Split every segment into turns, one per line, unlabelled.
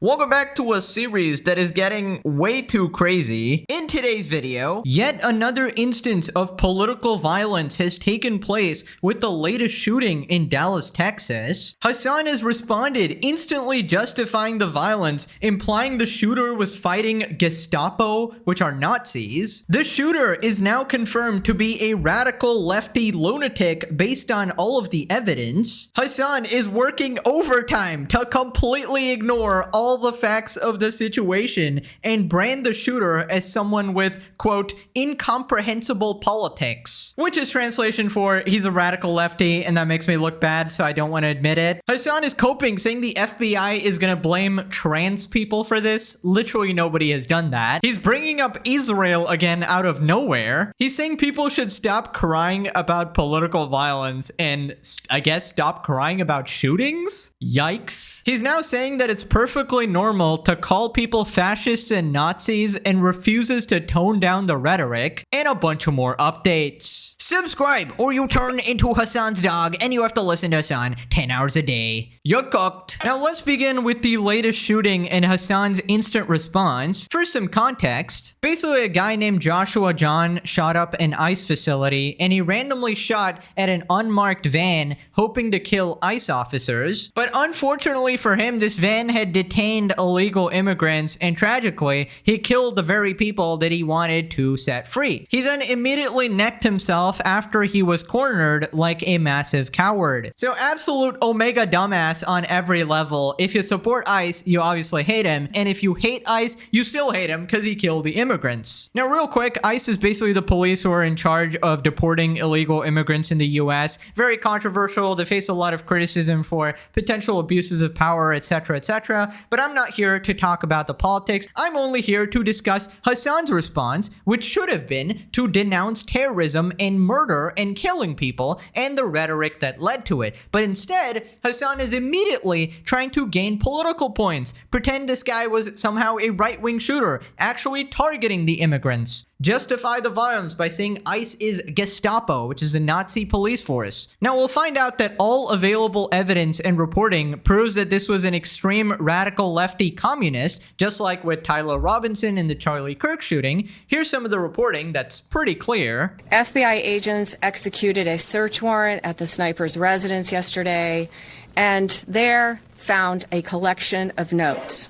Welcome back to a series that is getting way too crazy. In today's video, yet another instance of political violence has taken place with the latest shooting in Dallas, Texas. Hasan has responded, instantly justifying the violence, implying the shooter was fighting Gestapo, which are Nazis. The shooter is now confirmed to be a radical lefty lunatic based on all of the evidence. Hasan is working overtime to completely ignore all the facts of the situation and brand the shooter as someone with, quote, incomprehensible politics, which is translation for he's a radical lefty and that makes me look bad, so I don't want to admit it. Hasan is coping, saying the FBI is gonna blame trans people for this. Literally nobody has done that. He's bringing up Israel again out of nowhere. He's saying people should stop crying about political violence and I guess stop crying about shootings? Yikes. He's now saying that it's perfectly normal to call people fascists and Nazis and refuses to tone down the rhetoric, and a bunch of more updates. Subscribe or you turn into Hasan's dog and you have to listen to Hasan 10 hours a day. You're cooked. Now let's begin with the latest shooting and Hasan's instant response. For some context, basically a guy named Joshua John shot up an ICE facility and he randomly shot at an unmarked van hoping to kill ICE officers, but unfortunately for him, this van had detained illegal immigrants, and tragically, he killed the very people that he wanted to set free. He then immediately necked himself after he was cornered like a massive coward. So absolute omega dumbass on every level. If you support ICE, you obviously hate him, and if you hate ICE, you still hate him because he killed the immigrants. Now real quick, ICE is basically the police who are in charge of deporting illegal immigrants in the US. Very controversial. They face a lot of criticism for potential abuses of power, etc., etc., but I'm not here to talk about the politics. I'm only here to discuss Hasan's response, which should have been to denounce terrorism and murder and killing people and the rhetoric that led to it. But instead, Hasan is immediately trying to gain political points, pretend this guy was somehow a right-wing shooter, actually targeting the immigrants. Justify the violence by saying ICE is Gestapo, which is the Nazi police force. Now we'll find out that all available evidence and reporting proves that this was an extreme radical lefty communist, just like with Tyler Robinson in the Charlie Kirk shooting. Here's some of the reporting that's pretty clear.
FBI agents executed a search warrant at the sniper's residence yesterday, and there found a collection of notes.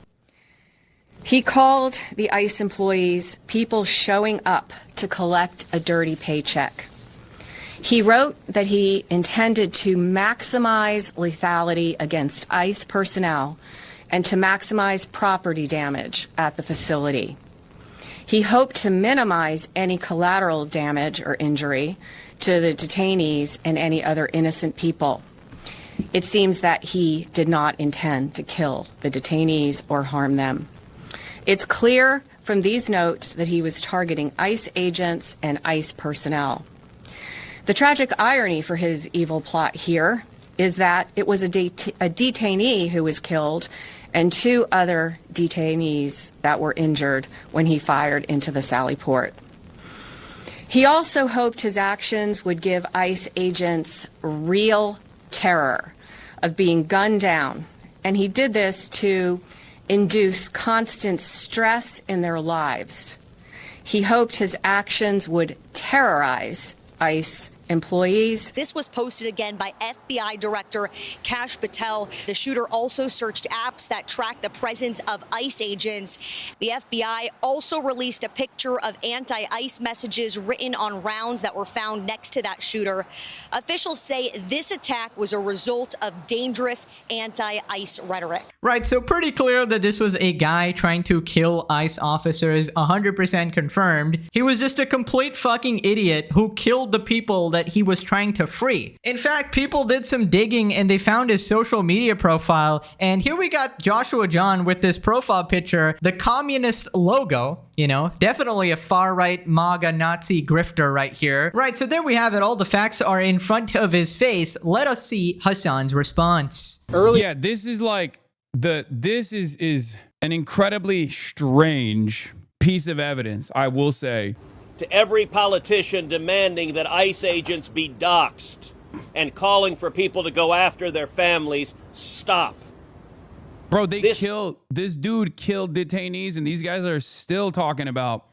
He called the ICE employees people showing up to collect a dirty paycheck. He wrote that he intended to maximize lethality against ICE personnel and to maximize property damage at the facility. He hoped to minimize any collateral damage or injury to the detainees and any other innocent people. It seems that he did not intend to kill the detainees or harm them. It's clear from these notes that he was targeting ICE agents and ICE personnel. The tragic irony for his evil plot here is that it was a detainee who was killed and two other detainees that were injured when he fired into the Sally Port. He also hoped his actions would give ICE agents real terror of being gunned down, and he did this to induce constant stress in their lives. He hoped his actions would terrorize ICE employees.
This was posted again by FBI Director Kash Patel. The shooter also searched apps that track the presence of ICE agents. The FBI also released a picture of anti-ICE messages written on rounds that were found next to that shooter. Officials say this attack was a result of dangerous anti-ICE rhetoric.
Right, so pretty clear that this was a guy trying to kill ICE officers, 100% confirmed. He was just a complete fucking idiot who killed the people that he was trying to free. In fact, people did some digging and they found his social media profile, and here we got Joshua John with this profile picture, the communist logo, you know, definitely a far-right MAGA Nazi grifter right here. Right, so there we have it. All the facts are in front of his face. Let us see Hasan's response.
Yeah, this is like this is an incredibly strange piece of evidence, I will say.
To every politician demanding that ICE agents be doxxed and calling for people to go after their families, stop.
Bro, this dude killed detainees, and these guys are still talking about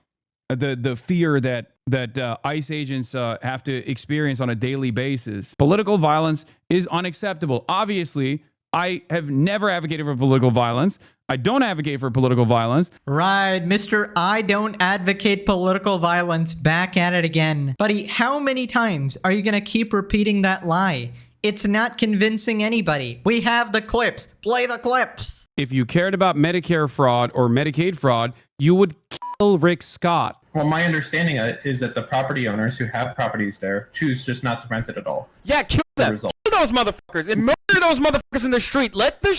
the fear that ICE agents have to experience on a daily basis. Political violence is unacceptable. Obviously, I have never advocated for political violence. I don't advocate for political violence.
Right, Mr. I don't advocate political violence. Back at it again. Buddy, how many times are you going to keep repeating that lie? It's not convincing anybody. We have the clips. Play the clips.
If you cared about Medicare fraud or Medicaid fraud, you would kill Rick Scott.
Well, my understanding is that the property owners who have properties there choose just not to rent it at all.
Yeah, kill them. Kill those motherfuckers and murder those motherfuckers in the street. Let the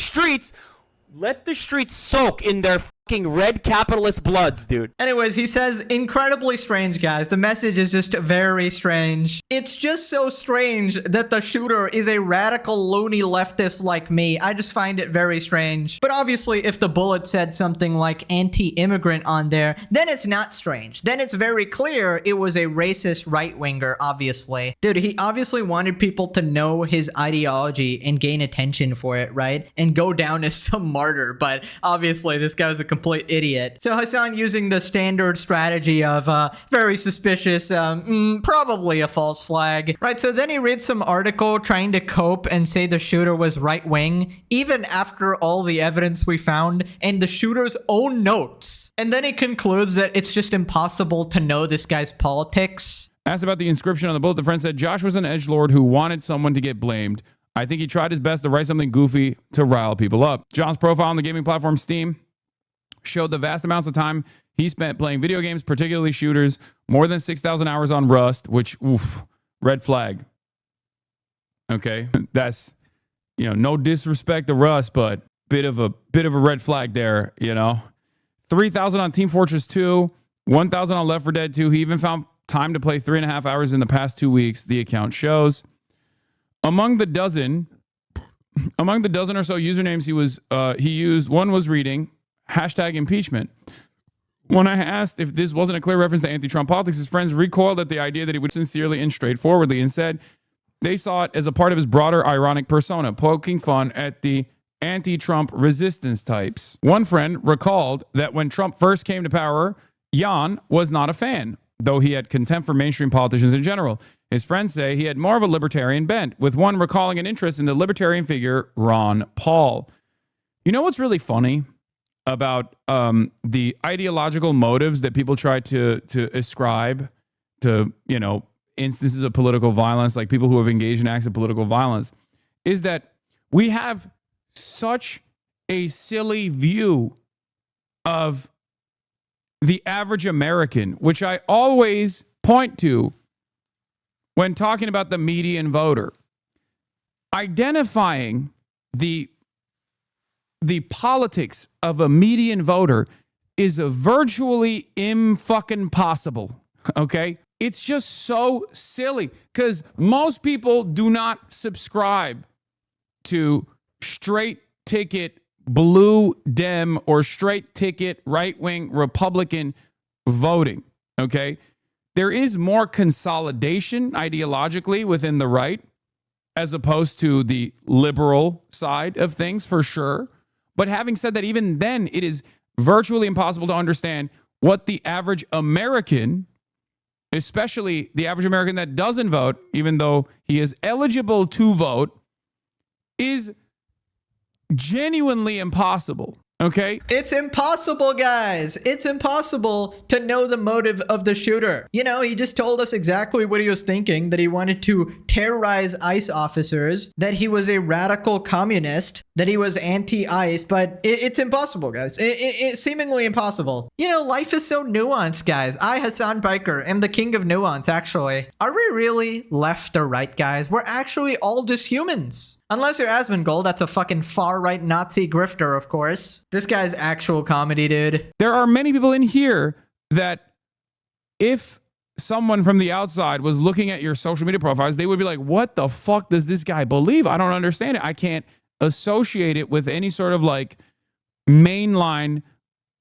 streets soak in their fucking red capitalist bloods, dude.
Anyways, he says, incredibly strange, guys. The message is just very strange. It's just so strange that the shooter is a radical loony leftist like me. I just find it very strange. But obviously, if the bullet said something like anti-immigrant on there, then it's not strange. Then it's very clear it was a racist right-winger, obviously. Dude, he obviously wanted people to know his ideology and gain attention for it, right? And go down as some martyr, but obviously this guy was a complete idiot. So Hasan using the standard strategy of very suspicious, probably a false flag, right? So then he reads some article trying to cope and say the shooter was right wing, even after all the evidence we found and the shooter's own notes. And then he concludes that it's just impossible to know this guy's politics.
Asked about the inscription on the bullet, the friend said, Josh was an edgelord who wanted someone to get blamed. I think he tried his best to write something goofy to rile people up. John's profile on the gaming platform Steam showed the vast amounts of time he spent playing video games, particularly shooters, more than 6,000 hours on Rust, which, oof, red flag. Okay, that's, no disrespect to Rust, but bit of a red flag there, 3,000 on Team Fortress 2, 1,000 on Left 4 Dead 2. He even found time to play 3.5 hours in the past 2 weeks, the account shows. Among the dozen or so usernames he used, one was reading #impeachment. When I asked if this wasn't a clear reference to anti-Trump politics, his friends recoiled at the idea that he would sincerely and straightforwardly and said they saw it as a part of his broader ironic persona, poking fun at the anti-Trump resistance types. One friend recalled that when Trump first came to power, Jan was not a fan, though he had contempt for mainstream politicians in general. His friends say he had more of a libertarian bent, with one recalling an interest in the libertarian figure Ron Paul. You know what's really funny about the ideological motives that people try to ascribe to, instances of political violence, like people who have engaged in acts of political violence, is that we have such a silly view of the average American, which I always point to when talking about the median voter. Identifying the politics of a median voter is a virtually fucking possible. Okay? It's just so silly because most people do not subscribe to straight ticket blue Dem or straight ticket right-wing Republican voting. Okay? There is more consolidation ideologically within the right as opposed to the liberal side of things, for sure. But having said that, even then, it is virtually impossible to understand what the average American, especially the average American that doesn't vote, even though he is eligible to vote, is genuinely impossible. Okay?
It's impossible, guys. It's impossible to know the motive of the shooter. He just told us exactly what he was thinking, that he wanted to terrorize ICE officers, that he was a radical communist, that he was anti-ICE, but it's impossible, guys. It's seemingly impossible. Life is so nuanced, guys. I, Hasan Biker, am the king of nuance, actually. Are we really left or right, guys? We're actually all just humans. Unless you're Asmongold, that's a fucking far-right Nazi grifter, of course. This guy's actual comedy, dude.
There are many people in here that if someone from the outside was looking at your social media profiles, they would be like, what the fuck does this guy believe? I don't understand it. I can't associate it with any sort of like mainline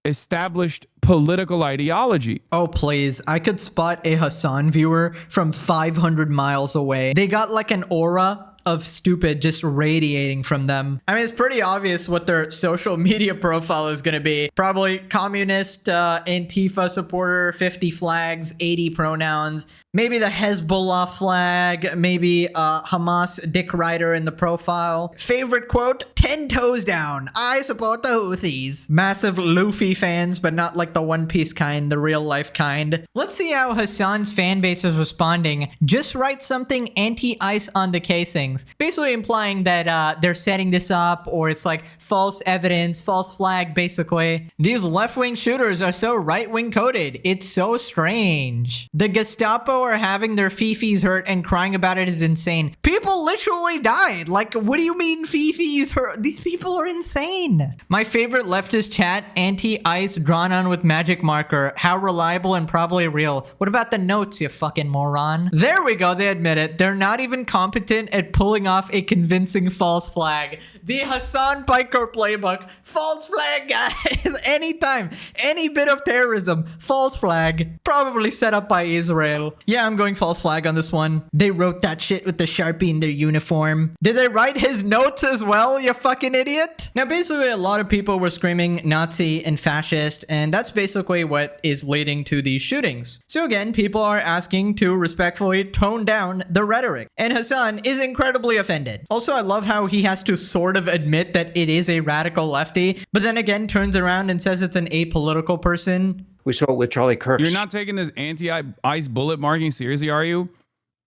established political ideology.
Oh, please. I could spot a Hasan viewer from 500 miles away. They got like an aura of stupid just radiating from them. I mean, it's pretty obvious what their social media profile is going to be. Probably communist, Antifa supporter, 50 flags, 80 pronouns. Maybe the Hezbollah flag, maybe Hamas Dick Rider in the profile. Favorite quote, 10 toes down. I support the Houthis. Massive Luffy fans, but not like the One Piece kind, the real life kind. Let's see how Hasan's fan base is responding. Just write something anti-ICE on the casings. Basically implying that they're setting this up, or it's like false evidence, false flag, basically. These left-wing shooters are so right-wing coded. It's so strange. The Gestapo are having their fifis hurt and crying about it is insane. People literally died. Like, what do you mean fifis hurt? These people are insane. My favorite leftist chat, anti-ICE drawn on with magic marker. How reliable and probably real. What about the notes, you fucking moron? There we go. They admit it. They're not even competent at pulling off a convincing false flag. The Hasan Piker playbook. False flag, guys. Anytime. Any bit of terrorism. False flag. Probably set up by Israel. Yeah, I'm going false flag on this one. They wrote that shit with the Sharpie in their uniform. Did they write his notes as well, you fucking idiot? Now, basically, a lot of people were screaming Nazi and fascist, and that's basically what is leading to these shootings. So again, people are asking to respectfully tone down the rhetoric. And Hasan is incredibly offended. Also, I love how he has to sort of admit that it is a radical lefty, but then again turns around and says it's an apolitical person.
We saw it with Charlie Kirk.
You're not taking this anti-ICE bullet marking seriously, are you?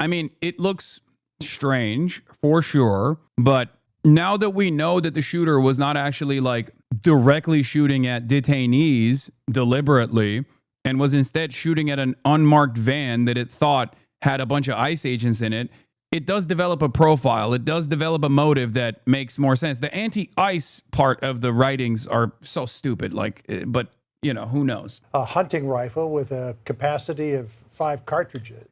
I mean, it looks strange for sure, but now that we know that the shooter was not actually like directly shooting at detainees deliberately and was instead shooting at an unmarked van that it thought had a bunch of ICE agents in it, it does develop a profile. It does develop a motive that makes more sense. The anti-ICE part of the writings are so stupid, like, but you know, who knows?
A hunting rifle with a capacity of 5 cartridges,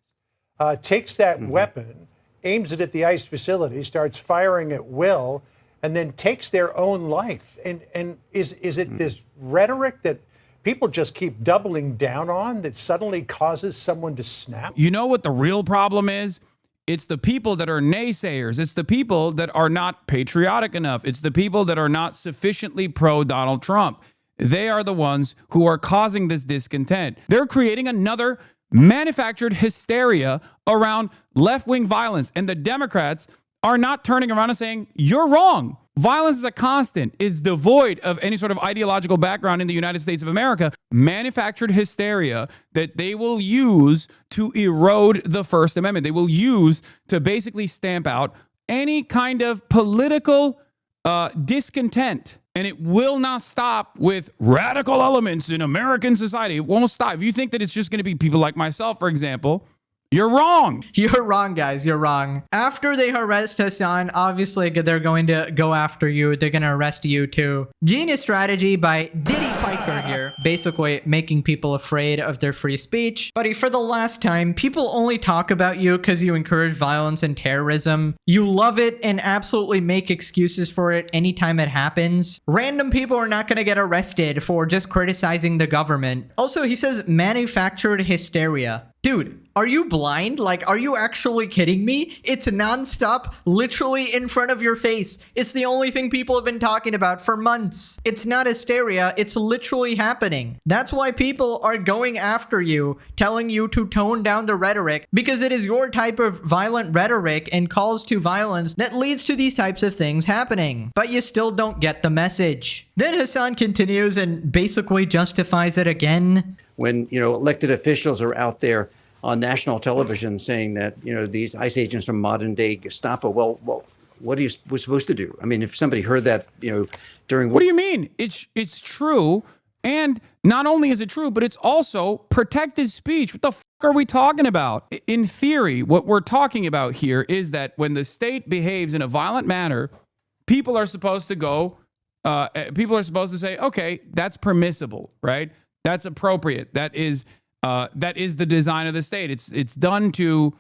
takes that weapon, aims it at the ICE facility, starts firing at will, and then takes their own life. And is it this rhetoric that people just keep doubling down on that suddenly causes someone to snap?
You know what the real problem is? It's the people that are naysayers. It's the people that are not patriotic enough. It's the people that are not sufficiently pro-Donald Trump. They are the ones who are causing this discontent. They're creating another manufactured hysteria around left-wing violence. And the Democrats are not turning around and saying, you're wrong. Violence is a constant. It's devoid of any sort of ideological background in the United States of America. Manufactured hysteria that they will use to erode the First Amendment. They will use to basically stamp out any kind of political discontent. And it will not stop with radical elements in American society. It won't stop. If you think that it's just going to be people like myself, for example, you're wrong.
You're wrong, guys. You're wrong. After they arrest Hasan, obviously they're going to go after you. They're going to arrest you too. Genius strategy by Diddy Piker here. Basically making people afraid of their free speech. Buddy, for the last time, people only talk about you because you encourage violence and terrorism. You love it and absolutely make excuses for it anytime it happens. Random people are not going to get arrested for just criticizing the government. Also, he says manufactured hysteria. Dude, are you blind? Like, are you actually kidding me? It's nonstop, literally in front of your face. It's the only thing people have been talking about for months. It's not hysteria, it's literally happening. That's why people are going after you, telling you to tone down the rhetoric, because it is your type of violent rhetoric and calls to violence that leads to these types of things happening. But you still don't get the message. Then Hasan continues and basically justifies it again.
When, elected officials are out there on national television saying that, these ICE agents are modern day Gestapo, well, what are you supposed to do? I mean, if somebody heard that, during...
What do you mean? It's true. And not only is it true, but it's also protected speech. What the fuck are we talking about? In theory, what we're talking about here is that when the state behaves in a violent manner, people are supposed to go, people are supposed to say, okay, that's permissible, right? That's appropriate. That is the design of the state. It's done to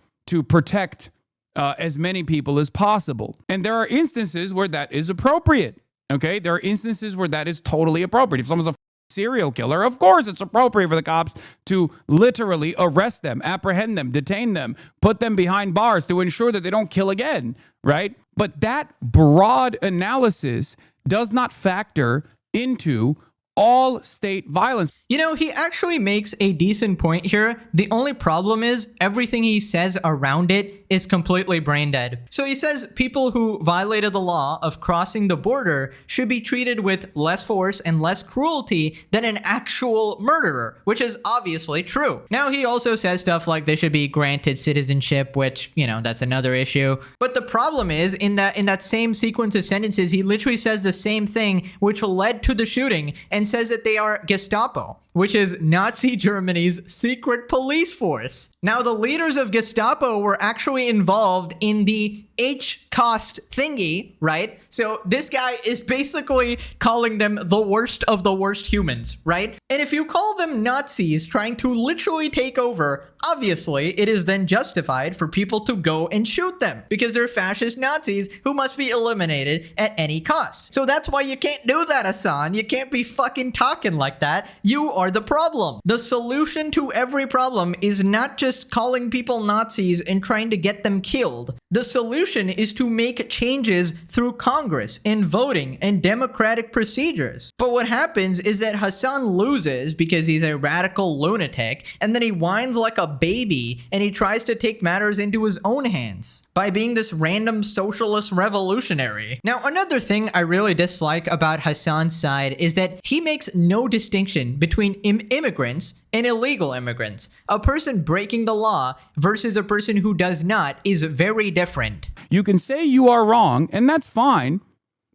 protect as many people as possible. And there are instances where that is appropriate. Okay, there are instances where that is totally appropriate. If someone's a serial killer, of course it's appropriate for the cops to literally arrest them, apprehend them, detain them, put them behind bars to ensure that they don't kill again, right? But that broad analysis does not factor into all state violence.
You know, he actually makes a decent point here. The only problem is everything he says around it is completely brain dead. So he says people who violated the law of crossing the border should be treated with less force and less cruelty than an actual murderer, which is obviously true. Now, he also says stuff like they should be granted citizenship, which, you know, that's another issue. But the problem is in that same sequence of sentences, he literally says the same thing which led to the shooting and says that they are Gestapo, which is Nazi Germany's secret police force. Now, the leaders of Gestapo were actually involved in the H-cost thingy, right? So this guy is basically calling them the worst of the worst humans, right? And if you call them Nazis trying to literally take over, obviously it is then justified for people to go and shoot them because they're fascist Nazis who must be eliminated at any cost. So that's why you can't do that, Hasan. You can't be fucking talking like that. You are the problem. The solution to every problem is not just calling people Nazis and trying to get them killed. The solution is to make changes through Congress and voting and democratic procedures. But what happens is that Hasan loses because he's a radical lunatic, and then he whines like a baby and he tries to take matters into his own hands by being this random socialist revolutionary. Now, another thing I really dislike about Hasan's side is that he makes no distinction between immigrants and illegal immigrants. A person breaking the law versus a person who does not is very different.
You can say you are wrong, and that's fine,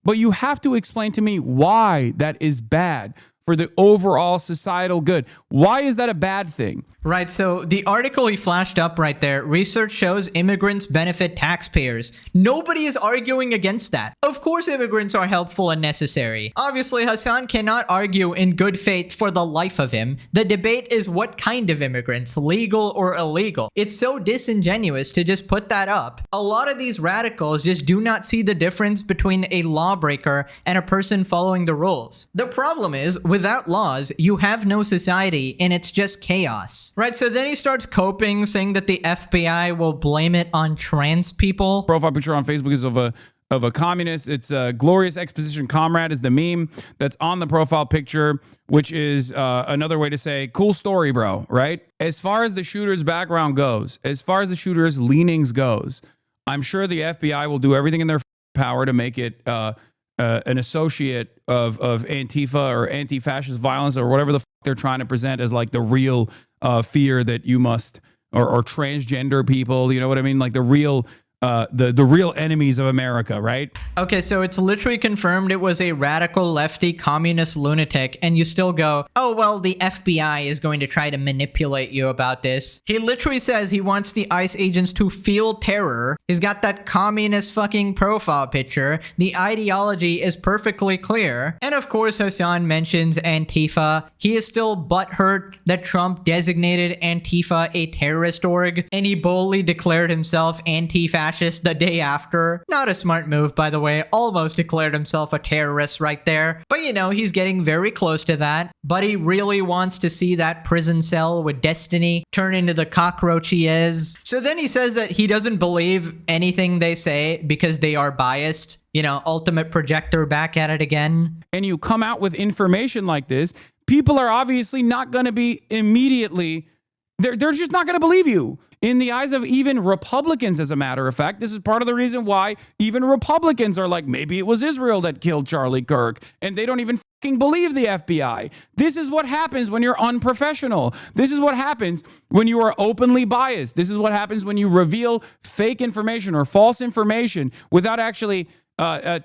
but you have to explain to me why that is bad for the overall societal good. Why is that a bad thing?
Right, so the article he flashed up right there, research shows immigrants benefit taxpayers. Nobody is arguing against that. Of course immigrants are helpful and necessary. Obviously, Hasan cannot argue in good faith for the life of him. The debate is what kind of immigrants, legal or illegal. It's so disingenuous to just put that up. A lot of these radicals just do not see the difference between a lawbreaker and a person following the rules. The problem is, without laws, you have no society and it's just chaos. Right, so then he starts coping, saying that the FBI will blame it on trans people.
Profile picture on Facebook is of a communist. It's a glorious exposition comrade is the meme that's on the profile picture, which is another way to say, cool story, bro, right? As far as the shooter's background goes, as far as the shooter's leanings goes, I'm sure the FBI will do everything in their power to make it an associate of Antifa or anti-fascist violence or whatever the they're trying to present as like the real fear that you must, or transgender people, you know what I mean? Like the real real enemies of America, right?
Okay, so it's literally confirmed it was a radical lefty communist lunatic, and you still go, oh, well, the FBI is going to try to manipulate you about this. He literally says he wants the ICE agents to feel terror. He's got that communist fucking profile picture. The ideology is perfectly clear. And of course, Hasan mentions Antifa. He is still butthurt that Trump designated Antifa a terrorist org, and he boldly declared himself anti-fascist the day after. Not a smart move, by the way. Almost declared himself a terrorist right there. But you know, he's getting very close to that. But he really wants to see that prison cell with Destiny turn into the cockroach he is. So then he says that he doesn't believe anything they say because they are biased. You know, ultimate projector back at it again.
And you come out with information like this, people are obviously not going to be immediately, they're just not going to believe you. In the eyes of even Republicans, as a matter of fact, this is part of the reason why even Republicans are like, maybe it was Israel that killed Charlie Kirk, and they don't even fucking believe the FBI. This is what happens when you're unprofessional. This is what happens when you are openly biased. This is what happens when you reveal fake information or false information without actually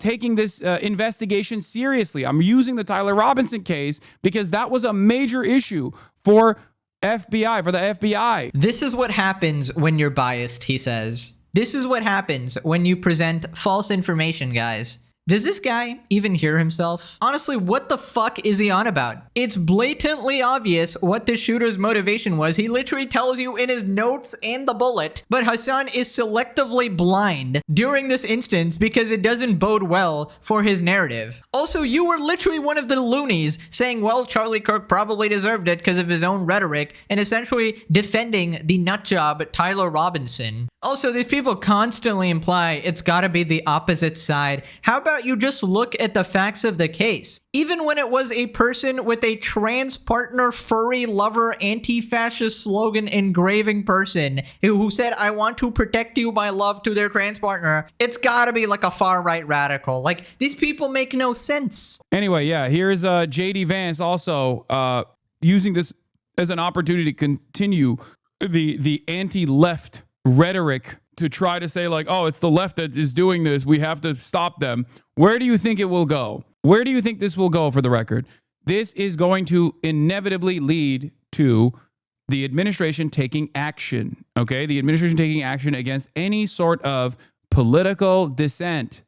taking this investigation seriously. I'm using the Tyler Robinson case because that was a major issue for the FBI.
This is what happens when you're biased, he says. This is what happens when you present false information, guys. Does this guy even hear himself? Honestly, what the fuck is he on about? It's blatantly obvious what the shooter's motivation was. He literally tells you in his notes and the bullet, but Hasan is selectively blind during this instance because it doesn't bode well for his narrative. Also, you were literally one of the loonies saying, well, Charlie Kirk probably deserved it because of his own rhetoric, and essentially defending the nutjob Tyler Robinson. Also, these people constantly imply it's gotta be the opposite side. How about you just look at the facts of the case? Even when it was a person with a trans partner, furry lover, anti-fascist slogan engraving person who said, I want to protect you, my love, to their trans partner, it's gotta be like a far-right radical. Like, these people make no sense.
Anyway, yeah, here's JD Vance also using this as an opportunity to continue the anti-left rhetoric to try to say like, oh, it's the left that is doing this. We have to stop them. Where do you think it will go? Where do you think this will go, for the record? This is going to inevitably lead to the administration taking action, okay? The administration taking action against any sort of political dissent.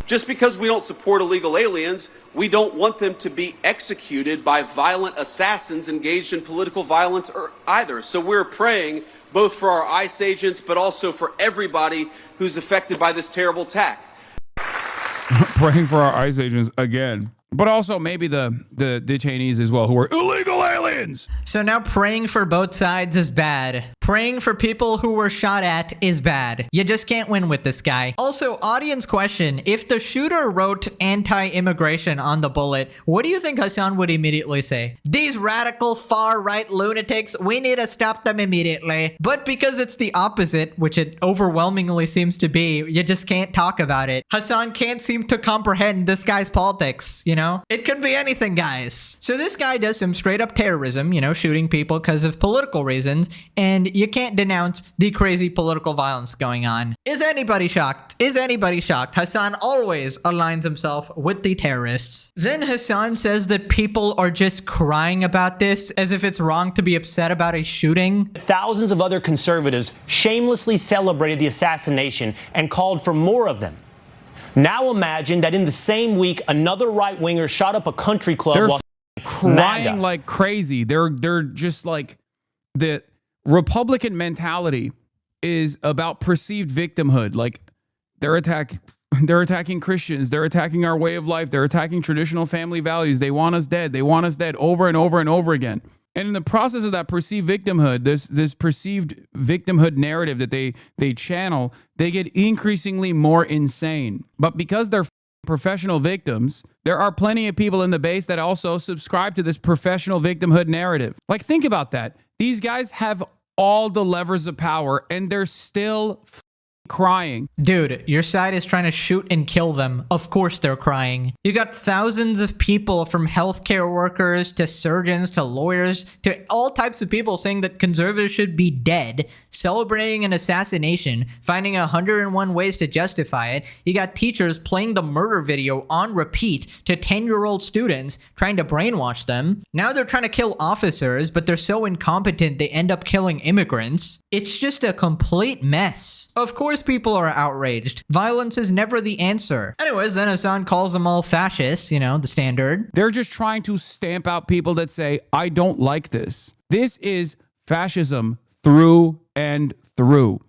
Just because we don't support illegal aliens, we don't want them to be executed by violent assassins engaged in political violence either. So we're praying both for our ICE agents, but also for everybody who's affected by this terrible attack.
Praying for our ICE agents again. But also maybe the detainees as well, who are illegal aliens.
So now praying for both sides is bad. Praying for people who were shot at is bad. You just can't win with this guy. Also, audience question. If the shooter wrote anti-immigration on the bullet, what do you think Hasan would immediately say? These radical far-right lunatics, we need to stop them immediately. But because it's the opposite, which it overwhelmingly seems to be, you just can't talk about it. Hasan can't seem to comprehend this guy's politics, you know? It could be anything, guys. So this guy does some straight up terrorism, you know, shooting people because of political reasons, and you can't denounce the crazy political violence going on. Is anybody shocked? Is anybody shocked? Hasan always aligns himself with the terrorists. Then Hasan says that people are just crying about this as if it's wrong to be upset about a shooting.
Thousands of other conservatives shamelessly celebrated the assassination and called for more of them. Now imagine that in the same week, another right-winger shot up a country club
They're
while
crying
MAGA.
like crazy. They're just like, the Republican mentality is about perceived victimhood. Like they're attacking Christians. They're attacking our way of life. They're attacking traditional family values. They want us dead. They want us dead over and over and over again. And in the process of that perceived victimhood, this perceived victimhood narrative that they channel, they get increasingly more insane. But because they're professional victims, there are plenty of people in the base that also subscribe to this professional victimhood narrative. Like, think about that. These guys have all the levers of power and they're still crying.
Dude, your side is trying to shoot and kill them. Of course they're crying. You got thousands of people, from healthcare workers to surgeons to lawyers to all types of people, saying that conservatives should be dead, celebrating an assassination, finding 101 ways to justify it. You got teachers playing the murder video on repeat to 10-year-old students, trying to brainwash them. Now they're trying to kill officers, but they're so incompetent they end up killing immigrants. It's just a complete mess. Of course people are outraged. Violence is never the answer. Anyways, then Hasan calls them all fascists, you know, the standard.
They're just trying to stamp out people that say, I don't like this. This is fascism through and through.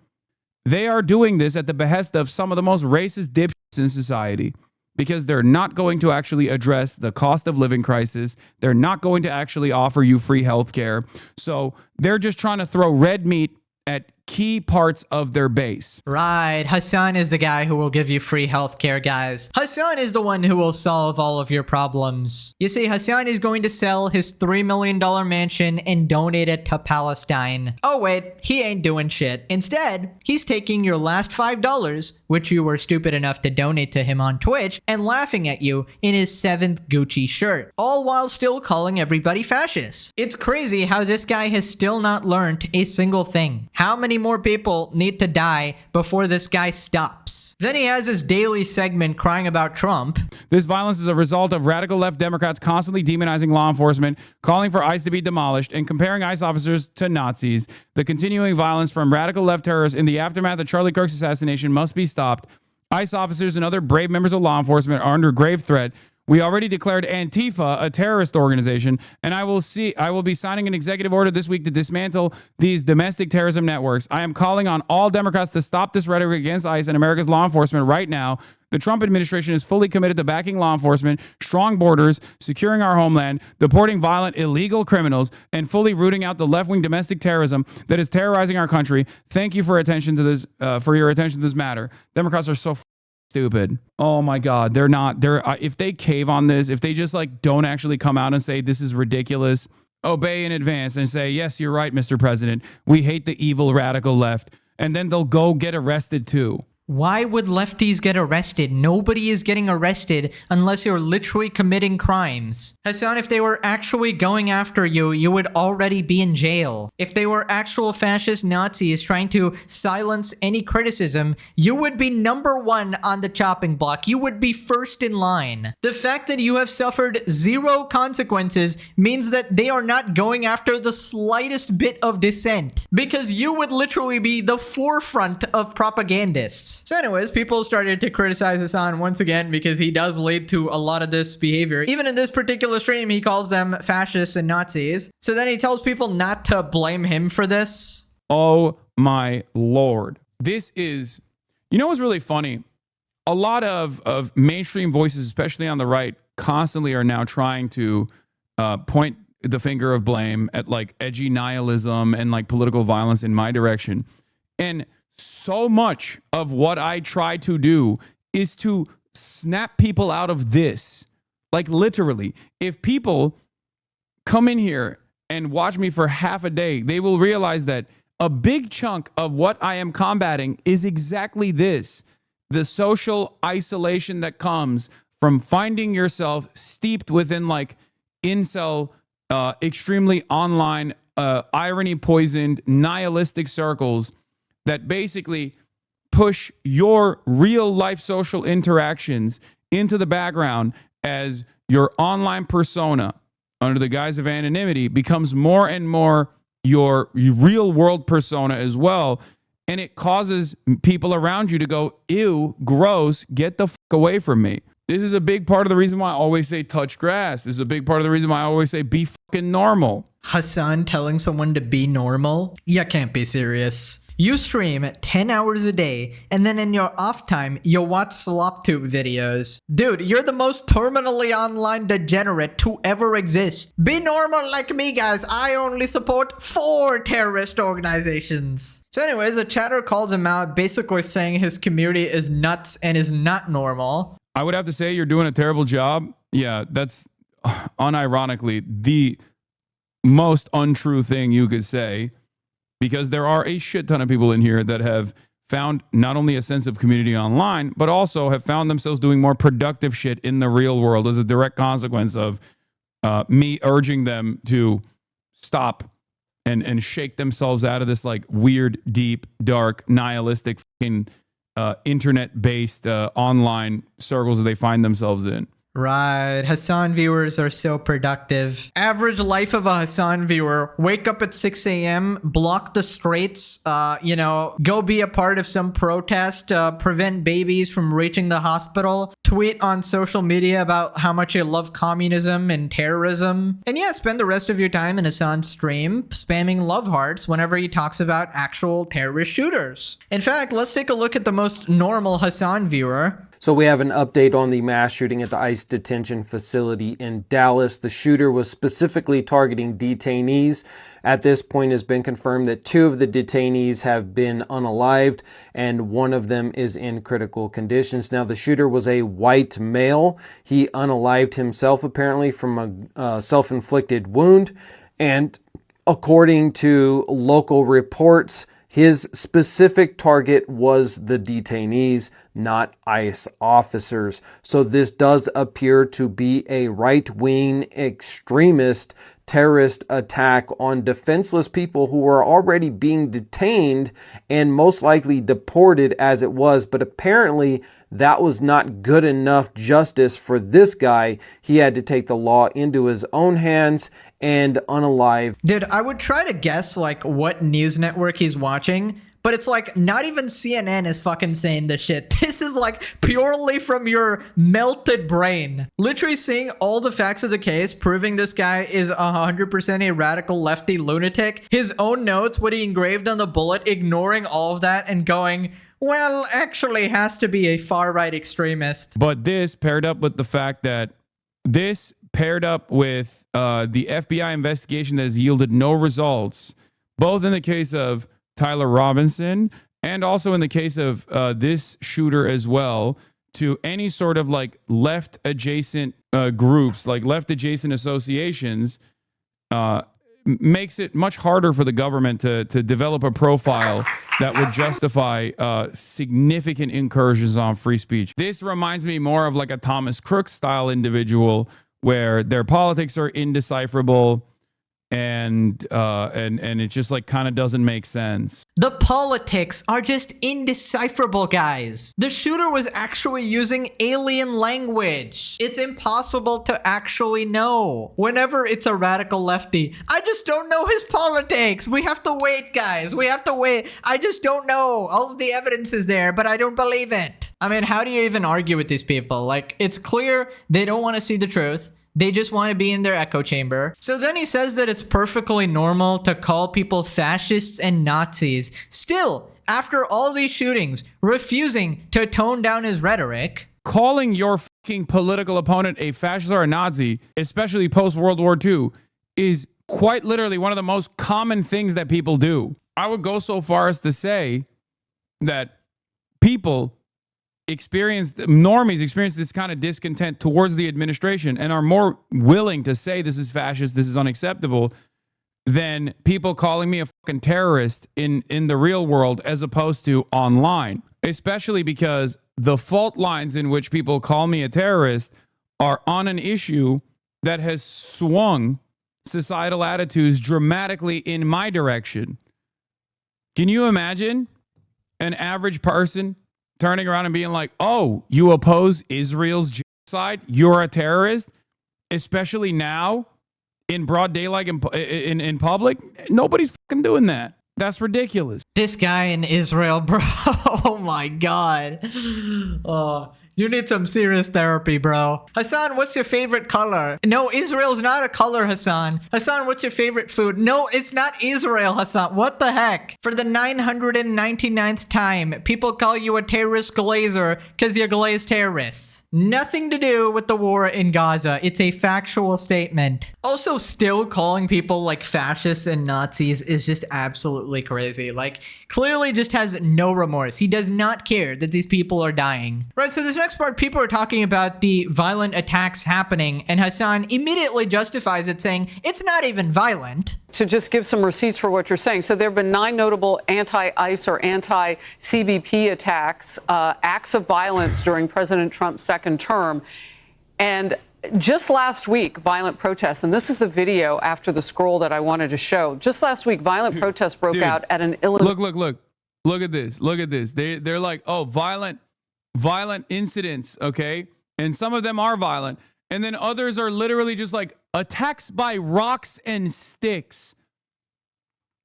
They are doing this at the behest of some of the most racist dipshits in society, because they're not going to actually address the cost of living crisis. They're not going to actually offer you free healthcare. So they're just trying to throw red meat at key parts of their base.
Right, Hasan is the guy who will give you free healthcare, guys. Hasan is the one who will solve all of your problems. You see, Hasan is going to sell his $3 million mansion and donate it to Palestine. Oh wait, he ain't doing shit. Instead, he's taking your last $5, which you were stupid enough to donate to him on Twitch, and laughing at you in his 7th Gucci shirt, all while still calling everybody fascist. It's crazy how this guy has still not learned a single thing. How many more people need to die before this guy stops? Then he has his daily segment crying about Trump.
This violence is a result of radical left Democrats constantly demonizing law enforcement, calling for ICE to be demolished, and comparing ICE officers to Nazis. The continuing violence from radical left terrorists in the aftermath of Charlie Kirk's assassination must be stopped. ICE officers and other brave members of law enforcement are under grave threat. We already declared Antifa a terrorist organization, and I will be signing an executive order this week to dismantle these domestic terrorism networks. I am calling on all Democrats to stop this rhetoric against ICE and America's law enforcement right now. The Trump administration is fully committed to backing law enforcement, strong borders, securing our homeland, deporting violent, illegal criminals, and fully rooting out the left-wing domestic terrorism that is terrorizing our country. Thank you for attention to this, for your attention to this matter. Democrats are so stupid. Oh my God. They're not, if they cave on this, if they just like don't actually come out and say this is ridiculous, obey in advance and say, yes, you're right, Mr. President. We hate the evil radical left. And then they'll go get arrested too.
Why would lefties get arrested? Nobody is getting arrested unless you're literally committing crimes. Hasan, if they were actually going after you, you would already be in jail. If they were actual fascist Nazis trying to silence any criticism, you would be number one on the chopping block. You would be first in line. The fact that you have suffered zero consequences means that they are not going after the slightest bit of dissent, because you would literally be the forefront of propagandists. So anyways, people started to criticize Hasan once again because he does lead to a lot of this behavior. Even in this particular stream, he calls them fascists and Nazis. So then he tells people not to blame him for this.
Oh my Lord. This is, you know what's really funny? A lot of mainstream voices, especially on the right, constantly are now trying to point the finger of blame at like edgy nihilism and like political violence in my direction. And so much of what I try to do is to snap people out of this. Like literally, if people come in here and watch me for half a day, they will realize that a big chunk of what I am combating is exactly this: the social isolation that comes from finding yourself steeped within like incel, extremely online, irony poisoned, nihilistic circles that basically push your real life social interactions into the background as your online persona under the guise of anonymity becomes more and more your real world persona as well. And it causes people around you to go, ew, gross, get the fuck away from me. This is a big part of the reason why I always say touch grass. This is a big part of the reason why I always say be fucking normal.
Hasan telling someone to be normal? You can't be serious. You stream 10 hours a day, and then in your off time, you watch SlopTube videos. Dude, you're the most terminally online degenerate to ever exist. Be normal like me, guys. I only support 4 terrorist organizations. So anyways, a chatter calls him out, basically saying his community is nuts and is not normal.
I would have to say you're doing a terrible job. Yeah, that's unironically the most untrue thing you could say. Because there are a shit ton of people in here that have found not only a sense of community online, but also have found themselves doing more productive shit in the real world as a direct consequence of me urging them to stop and shake themselves out of this like weird, deep, dark, nihilistic fucking internet-based online circles that they find themselves in.
Right, Hasan viewers are so productive. Average life of a Hasan viewer: wake up at 6 a.m., block the streets, go be a part of some protest, prevent babies from reaching the hospital, tweet on social media about how much you love communism and terrorism, and yeah, spend the rest of your time in Hasan's stream spamming love hearts whenever he talks about actual terrorist shooters. In fact, let's take a look at the most normal Hasan viewer.
So we have an update on the mass shooting at the ICE detention facility in Dallas. The shooter was specifically targeting detainees. At this point, it's been confirmed that 2 of the detainees have been unalived and 1 of them is in critical conditions. Now, the shooter was a white male. He unalived himself apparently from a self-inflicted wound. And according to local reports, his specific target was the detainees, not ICE officers. So this does appear to be a right-wing extremist terrorist attack on defenseless people who were already being detained and most likely deported as it was. But apparently that was not good enough justice for this guy. He had to take the law into his own hands and unalive.
Dude, I would try to guess like what news network he's watching, But it's like, not even CNN is fucking saying this shit. This is like purely from your melted brain. Literally seeing all the facts of the case, proving this guy is 100% a radical lefty lunatic. His own notes, what he engraved on the bullet, ignoring all of that and going, well, actually has to be a far-right extremist.
But this paired up with the fact that this paired up with the FBI investigation that has yielded no results, both in the case of Tyler Robinson and also in the case of this shooter as well, to any sort of like left adjacent groups, like left adjacent associations, makes it much harder for the government to develop a profile that would justify significant incursions on free speech. This reminds me more of like a Thomas Crook style individual where their politics are indecipherable and it just like kind of doesn't make sense.
The politics are just indecipherable, guys. The shooter was actually using alien language. It's impossible to actually know. Whenever it's a radical lefty, I just don't know his politics. We have to wait, guys. We have to wait. I just don't know. All of the evidence is there, but I don't believe it. I mean, how do you even argue with these people? Like, it's clear they don't want to see the truth. They just want to be in their echo chamber. So then he says that it's perfectly normal to call people fascists and Nazis. Still, after all these shootings, refusing to tone down his rhetoric.
Calling your fucking political opponent a fascist or a Nazi, especially post-World War II, is quite literally one of the most common things that people do. I would go so far as to say that normies experience this kind of discontent towards the administration and are more willing to say this is fascist, this is unacceptable, than people calling me a fucking terrorist in the real world as opposed to online. Especially because the fault lines in which people call me a terrorist are on an issue that has swung societal attitudes dramatically in my direction. Can you imagine an average person turning around and being like, oh, you oppose Israel's genocide? You're a terrorist? Especially now in broad daylight in public? Nobody's fucking doing that. That's ridiculous.
This guy in Israel, bro. Oh my God. Oh, you need some serious therapy, bro. Hasan, what's your favorite color? No, Israel's not a color, Hasan. Hasan, what's your favorite food? No, it's not Israel, Hasan. What the heck? For the 999th time, people call you a terrorist glazer because you glaze terrorists. Nothing to do with the war in Gaza. It's a factual statement. Also, still calling people like fascists and Nazis is just absolutely crazy. Like, clearly just has no remorse. He does not care that these people are dying. Right, so this next part, people are talking about the violent attacks happening, and Hasan immediately justifies it, saying it's not even violent.
To just give some receipts for what you're saying. So there have been 9 notable anti-ICE or anti-CBP attacks, acts of violence during President Trump's second term. And just last week, violent protests, and this is the video after the scroll that I wanted to show. Just last week, violent protests broke out at an Illinois.
Look at this. Look at this. They're like, oh, violent incidents, okay? And some of them are violent. And then others are literally just like attacks by rocks and sticks.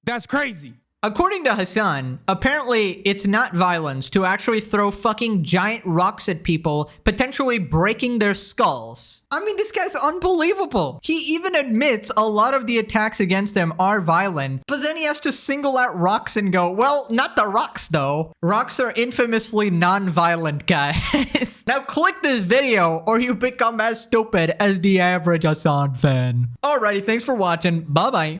That's crazy.
According to Hasan, apparently it's not violence to actually throw fucking giant rocks at people, potentially breaking their skulls. I mean, this guy's unbelievable. He even admits a lot of the attacks against him are violent, but then he has to single out rocks and go, well, not the rocks though. Rocks are infamously non-violent, guys. Now click this video or you become as stupid as the average Hasan fan. Alrighty, thanks for watching. Bye-bye.